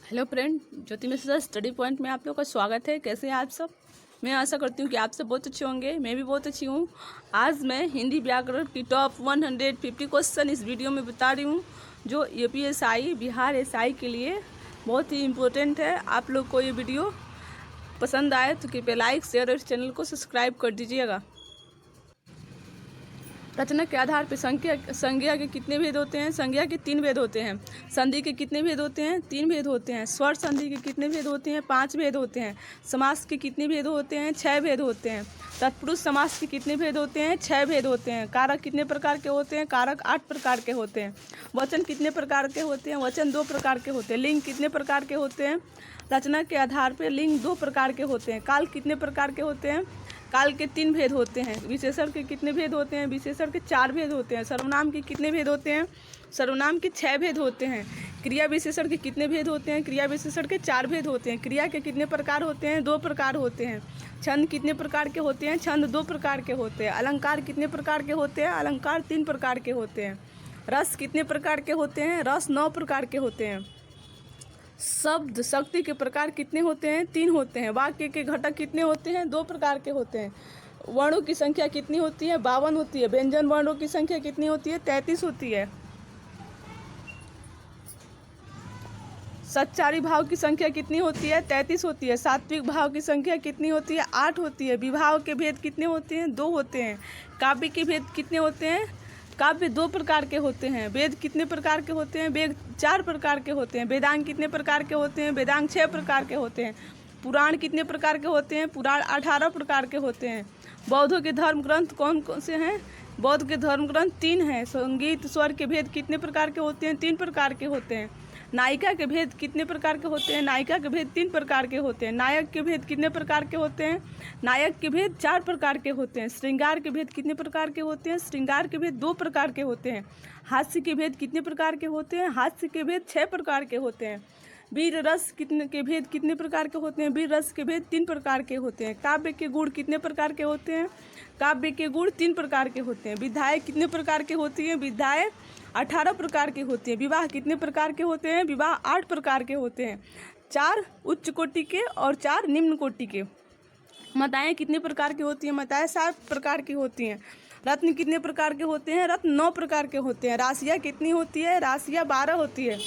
Hello friend, ज्योति Mishra study point में आप लोग का स्वागत है। कैसे हैं आप सब? मैं आशा करती हूँ कि आप सब बहुत अच्छे होंगे। मैं भी बहुत अच्छी हूँ। आज मैं हिंदी व्याकरण की टॉप 150 क्वेश्चन इस वीडियो में बता रही हूँ, जो यूपीएसआई बिहार एसआई के लिए बहुत ही इम्पोर्टेंट है। आप लोग को ये वीडियो पसंद आए तो कृपया लाइक, शेयर और चैनल को सब्सक्राइब कर दीजिएगा। रचना के आधार पर संज्ञा के कितने भेद होते हैं? संज्ञा के 3 भेद होते हैं। संधि के कितने भेद होते हैं? 3 भेद होते हैं। स्वर संधि के कितने भेद होते हैं? 5 भेद होते हैं। समास के कितने भेद होते हैं? 6 भेद होते हैं। तत्पुरुष समास के कितने भेद होते हैं? 6 भेद होते हैं। कारक कितने प्रकार के होते हैं? कारक 8 प्रकार के होते हैं। वचन कितने प्रकार के होते हैं? वचन 2 प्रकार के होते हैं। लिंग कितने प्रकार के होते हैं? रचना के आधार पर लिंग 2 प्रकार के होते हैं। काल कितने प्रकार के होते हैं? काल के 3 भेद होते हैं। विशेषण के कितने भेद होते हैं? विशेषण के 4 भेद होते हैं। सर्वनाम के कितने भेद होते हैं? सर्वनाम के 6 भेद होते हैं। क्रिया विशेषण के कितने भेद होते हैं? क्रिया विशेषण के 4 भेद होते हैं। क्रिया के कितने प्रकार होते हैं? 2 प्रकार होते हैं। छंद कितने प्रकार के होते हैं? छंद 2 प्रकार के होते हैं। अलंकार कितने प्रकार के होते हैं? अलंकार 3 प्रकार के होते हैं। रस कितने प्रकार के होते हैं? रस 9 प्रकार के होते हैं। शब्द शक्ति के प्रकार कितने होते हैं? 3 होते हैं। वाक्य के घटक कितने होते हैं? 2 प्रकार के होते हैं। वर्णों की संख्या कितनी होती है? 52 होती है। व्यंजन वर्णों की संख्या कितनी होती है? 33 होती है। सच्चारी भाव की संख्या कितनी होती है? 33 होती है। सात्विक भाव की संख्या कितनी होती है? 8 होती है। विभाव के भेद कितने होते हैं? 2 होते हैं। काव्य के भेद कितने होते हैं? काव्य 2 प्रकार के होते हैं। वेद कितने प्रकार के होते हैं? वेद 4 प्रकार के होते हैं। वेदांग कितने प्रकार के होते हैं? वेदांग 6 प्रकार के होते हैं। पुराण कितने प्रकार के होते हैं? पुराण 18 प्रकार के होते हैं। बौद्धों के धर्म ग्रंथ कौन कौन से हैं? बौद्ध के धर्म ग्रंथ 3 हैं। संगीत स्वर के भेद कितने प्रकार के होते हैं? 3 प्रकार के होते हैं। नायिका के भेद कितने प्रकार के होते हैं? नायिका के भेद 3 प्रकार के होते हैं। नायक के भेद कितने प्रकार के होते हैं? नायक के भेद 4 प्रकार के होते हैं। श्रृंगार के भेद कितने प्रकार के होते हैं? श्रृंगार के भेद 2 प्रकार के होते हैं। हास्य के भेद कितने प्रकार के होते हैं? हास्य के भेद 6 प्रकार के होते हैं। वीर रस के भेद कितने प्रकार के होते हैं? वीर रस के भेद 3 प्रकार के होते हैं। काव्य के गुण कितने प्रकार के होते हैं? काव्य के गुण 3 प्रकार के होते हैं। विधाएं कितने प्रकार की होती हैं? विधाएं 18 प्रकार की होती है। विवाह कितने प्रकार के होते हैं? विवाह 8 प्रकार के होते हैं। 4 उच्च कोटि के और 4 निम्न कोटि के। मताएं कितने प्रकार की होती हैं? मताएं 7 प्रकार की होती हैं। रत्न कितने प्रकार के होते हैं? रत्न 9 प्रकार के होते हैं। राशियाँ कितनी होती है? राशियाँ 12 होती है।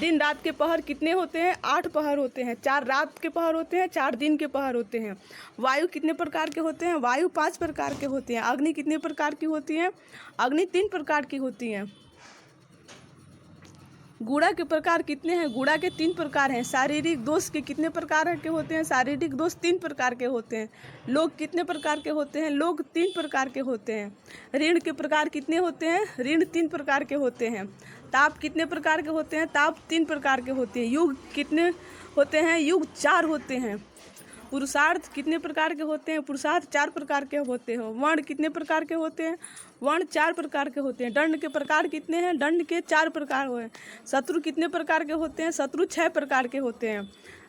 दिन रात के पहर कितने होते हैं? 8 पहर होते हैं। 4 रात के पहर होते हैं, 4 दिन के पहर होते हैं। वायु कितने प्रकार के होते हैं? वायु 5 प्रकार के होते हैं। अग्नि कितने प्रकार की होती हैं? अग्नि 3 प्रकार की होती हैं। गुणा के प्रकार कितने हैं? गुणा के 3 प्रकार हैं। शारीरिक दोष के कितने प्रकार के होते हैं? शारीरिक दोष 3 प्रकार के होते हैं। लोग कितने प्रकार के होते हैं? लोग 3 प्रकार के होते हैं। ऋण के प्रकार कितने होते हैं? ऋण 3 प्रकार के होते हैं। ताप कितने प्रकार के होते हैं? ताप 3 प्रकार के होते हैं। युग कितने होते हैं? युग 4 होते हैं। पुरुषार्थ कितने प्रकार के होते हैं? पुरुषार्थ 4 प्रकार के होते हैं। वर्ण कितने प्रकार के होते हैं? वर्ण 4 प्रकार के होते हैं। दंड के प्रकार कितने हैं? दंड के 4 प्रकार हुए। शत्रु कितने प्रकार के होते हैं? शत्रु 6 प्रकार के होते हैं।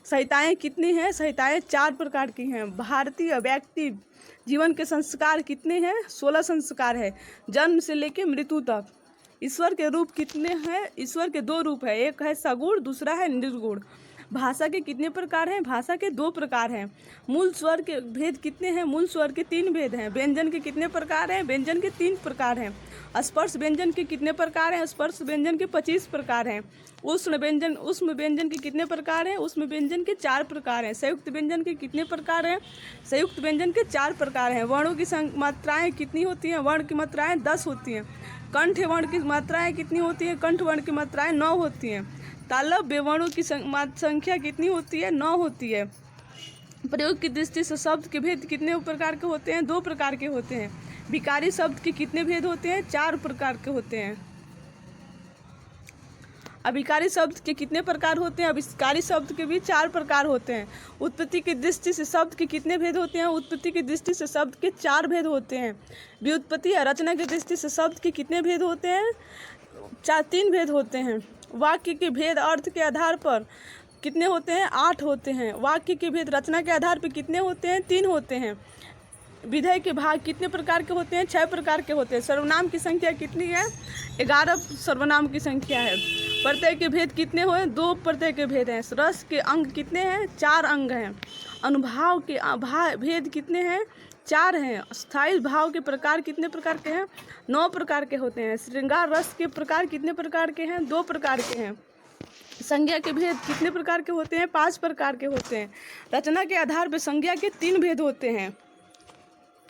संहिताएं कितनी हैं? संहिताएं 4 प्रकार की हैं। भारतीय व्यक्ति जीवन के संस्कार कितने हैं? 16 संस्कार है, जन्म से लेकर मृत्यु तक। ईश्वर के रूप कितने हैं? ईश्वर के 2 रूप है, एक है सगुण, दूसरा है निर्गुण। भाषा के कितने प्रकार हैं? भाषा के 2 प्रकार हैं। मूल स्वर के भेद कितने हैं? मूल स्वर के 3 भेद हैं। व्यंजन के कितने प्रकार हैं? व्यंजन के 3 प्रकार हैं। स्पर्श व्यंजन के कितने प्रकार हैं? स्पर्श व्यंजन के 25 प्रकार हैं। उष्ण व्यंजन के कितने प्रकार हैं? उष्ण व्यंजन के 4 प्रकार हैं। संयुक्त व्यंजन के कितने प्रकार हैं? संयुक्त व्यंजन के 4 प्रकार हैं। वर्णों की मात्राएं कितनी होती हैं? वर्ण की मात्राएं 10 होती हैं। कंठ वर्ण की मात्राएं कितनी होती हैं? कंठ वर्ण की मात्राएं 9 होती हैं। तालव्य वर्णों की संख्या कितनी होती है? 9 होती है। प्रयोग की दृष्टि से शब्द के भेद कितने प्रकार के होते हैं? 2 प्रकार के होते हैं। विकारी शब्द के कितने भेद होते हैं? 4 प्रकार के होते हैं। अभिकारी शब्द के कितने प्रकार होते हैं? अभिकारी शब्द के भी 4 प्रकार होते हैं। उत्पत्ति की दृष्टि से शब्द के कितने भेद होते हैं? उत्पत्ति की दृष्टि से शब्द के 4 भेद होते हैं। व्युत्पत्ति या रचना की दृष्टि से शब्द के कितने भेद होते हैं? 3 भेद होते हैं। वाक्य के भेद अर्थ के आधार पर कितने होते हैं? 8 होते हैं। वाक्य के भेद रचना के आधार पर कितने होते हैं? 3 होते हैं। विधेय के भाग कितने प्रकार के होते हैं? 6 प्रकार के होते हैं। सर्वनाम की संख्या कितनी है? 11 सर्वनाम की संख्या है। प्रत्यय के भेद कितने हुए? 2 प्रत्यय के भेद हैं। रस के अंग कितने हैं? 4 अंग हैं। अनुभाव के भेद कितने हैं? 4 हैं। स्थायी भाव के प्रकार कितने प्रकार के हैं? 9 प्रकार के होते हैं। श्रृंगार रस के प्रकार कितने प्रकार के हैं? 2 प्रकार के हैं। संज्ञा के भेद कितने प्रकार के होते हैं? 5 प्रकार के होते हैं। रचना के आधार पर संज्ञा के 3 भेद होते हैं।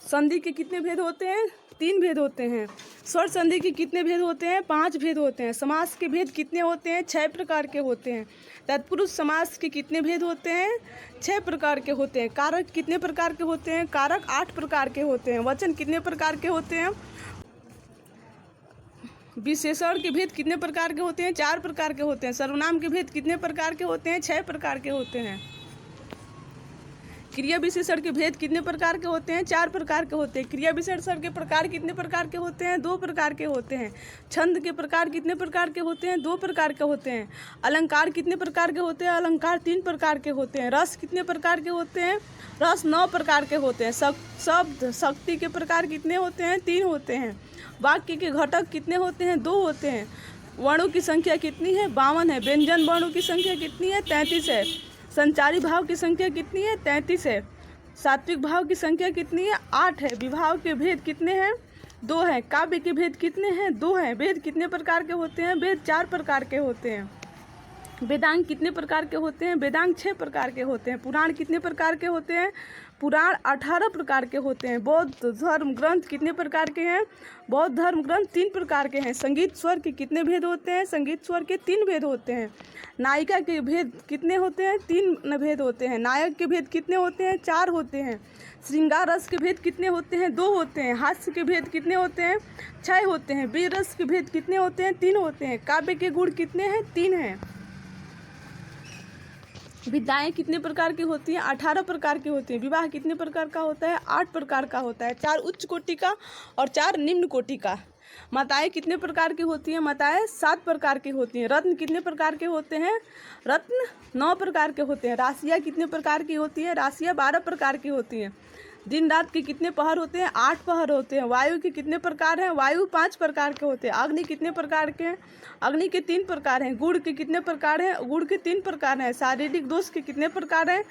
संधि के कितने भेद होते हैं? 3 भेद होते हैं। स्वर संधि के कितने भेद होते हैं? 5 भेद होते हैं। समास के भेद कितने होते हैं? 6 प्रकार के होते हैं। तत्पुरुष समास के कितने भेद होते हैं? 6 प्रकार के होते हैं। कारक कितने प्रकार के होते हैं? कारक 8 प्रकार के होते हैं। वचन कितने प्रकार के होते हैं? विशेषण के भेद कितने प्रकार के होते हैं? 4 प्रकार के होते हैं। सर्वनाम के भेद कितने प्रकार के होते हैं? 6 प्रकार के होते हैं। क्रिया विशेषण के भेद कितने प्रकार के होते हैं? 4 प्रकार के होते हैं। क्रिया विशेषण के प्रकार कितने प्रकार के होते हैं? 2 प्रकार के होते हैं। छंद के प्रकार कितने प्रकार के होते हैं? 2 प्रकार के होते हैं। अलंकार कितने प्रकार के होते हैं? अलंकार 3 प्रकार के होते हैं। रस कितने प्रकार के होते हैं? रस 9 प्रकार के होते हैं। शब्द शक्ति के प्रकार कितने होते हैं? 3 होते हैं। वाक्य के घटक कितने होते हैं? 2 होते हैं। वर्णों की संख्या कितनी है? 52 है। व्यंजन वर्णों की संख्या कितनी है? 33 है। संचारी भाव की संख्या कितनी है? 33 है। सात्विक भाव की संख्या कितनी है? 8 है। विभाव के भेद कितने हैं? 2 हैं। काव्य के भेद कितने हैं? 2 हैं। वेद कितने प्रकार के होते हैं? वेद 4 प्रकार के होते हैं। वेदांग कितने प्रकार के होते हैं? वेदांग 6 प्रकार के होते हैं। पुराण कितने प्रकार के होते हैं? पुराण 18 प्रकार के होते हैं। बौद्ध धर्म ग्रंथ कितने प्रकार के हैं? बौद्ध धर्म ग्रंथ 3 प्रकार के हैं। संगीत स्वर के कितने भेद होते हैं? संगीत स्वर के 3 भेद होते हैं। नायिका के भेद कितने होते हैं? 3 भेद होते हैं। नायक के भेद कितने होते हैं? 4 होते हैं। श्रृंगार रस के भेद कितने होते हैं? 2 होते हैं। हास्य के भेद कितने होते हैं? 6 होते हैं। वीर रस के भेद कितने होते हैं? 3 होते हैं। काव्य के गुण कितने हैं? 3 हैं। विद्याएं कितने प्रकार की होती हैं? 18 प्रकार की होती हैं। विवाह कितने प्रकार का होता है? 8 प्रकार का होता है। 4 उच्च कोटि का और 4 निम्न कोटि का। माताएं कितने प्रकार की होती हैं? माताएं 7 प्रकार की होती हैं। रत्न कितने प्रकार के होते हैं? रत्न 9 प्रकार के होते हैं। राशियाँ कितने प्रकार की होती हैं? राशियाँ 12 प्रकार की होती हैं। दिन रात के कितने पहर होते हैं? 8 पहर होते हैं। वायु के कितने प्रकार हैं? वायु 5 प्रकार के होते हैं। अग्नि कितने प्रकार के हैं? अग्नि के 3 प्रकार हैं। गुण के कितने प्रकार हैं? गुण के 3 प्रकार हैं। शारीरिक दोष के कितने प्रकार हैं?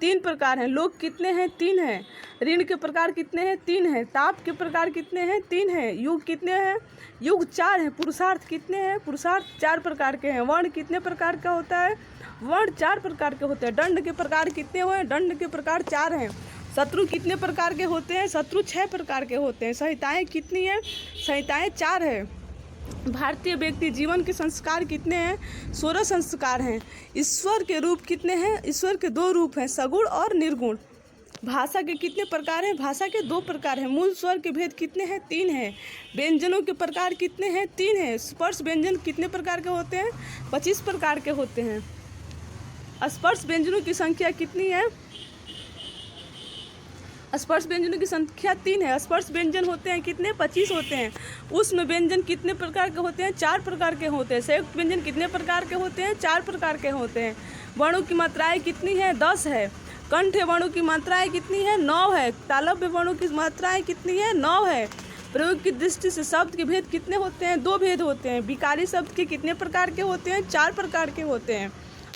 3 प्रकार हैं। लोग कितने हैं? 3 हैं। ऋण के प्रकार कितने हैं? 3 हैं। ताप के प्रकार कितने हैं? 3 हैं। युग कितने हैं? युग 4 हैं। पुरुषार्थ कितने हैं? पुरुषार्थ 4 प्रकार के हैं। वर्ण कितने प्रकार का होता है? वर्ण 4 प्रकार के होते हैं। दंड के प्रकार कितने हुए? दंड के प्रकार 4 हैं। शत्रु कितने प्रकार के होते हैं? शत्रु 6 प्रकार के होते हैं। संहिताएं कितनी हैं? संहिताएं 4 है। भारतीय व्यक्ति जीवन के संस्कार कितने हैं? 16 संस्कार हैं। ईश्वर के रूप कितने हैं? ईश्वर के 2 रूप हैं, सगुण और निर्गुण। भाषा के कितने प्रकार हैं? भाषा के 2 प्रकार हैं। मूल स्वर के भेद कितने हैं? 3 हैं। व्यंजनों के प्रकार कितने हैं? 3 हैं। स्पर्श व्यंजन कितने प्रकार के होते हैं? 25 प्रकार के होते हैं। स्पर्श व्यंजनों की संख्या कितनी है? स्पर्श व्यंजनों की संख्या 3 है। स्पर्श व्यंजन होते हैं कितने? 25 होते हैं। उष्म व्यंजन कितने प्रकार के होते हैं? 4 प्रकार के होते हैं। संयुक्त व्यंजन कितने प्रकार के होते हैं? 4 प्रकार के होते हैं। वर्णों की मात्राएं कितनी है? 10 है। कंठ वर्णों की मात्राएं कितनी है? 9 है। तालव्य वर्णों की मात्राएं कितनी है? 9 है। प्रयोग की दृष्टि से शब्द के भेद कितने होते हैं? 2 भेद होते हैं। विकारी शब्द के कितने प्रकार के होते हैं? 4 प्रकार के होते हैं।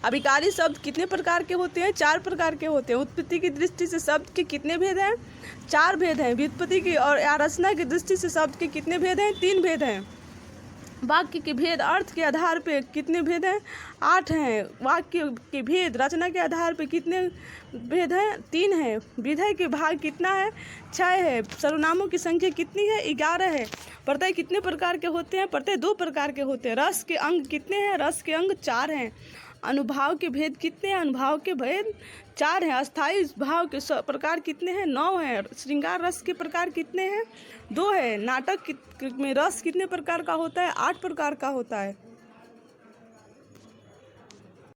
अभिकारी शब्द कितने प्रकार के होते हैं? 4 प्रकार के होते हैं। उत्पत्ति की दृष्टि से शब्द के कितने भेद हैं? 4 भेद हैं। व्युत्पत्ति की और रचना की दृष्टि से शब्द के कितने भेद हैं? 3 भेद हैं। वाक्य के भेद अर्थ के आधार पर कितने भेद हैं? 8 हैं। वाक्य के भेद रचना के आधार पर कितने भेद हैं? 3 हैं। विधेय के भाग कितना है? 6 है। सर्वनामों की संख्या कितनी है? 11 है। प्रत्यय कितने प्रकार के होते हैं? प्रत्यय 2 प्रकार के होते हैं। रस के अंग कितने हैं? रस के अंग 4 हैं। अनुभाव के भेद कितने हैं? अनुभाव के भेद 4 हैं। अस्थायी भाव के प्रकार कितने हैं? 9 हैं। श्रृंगार रस के प्रकार कितने हैं? 2 है। नाटक में रस कितने प्रकार का होता है? 8 प्रकार का होता है।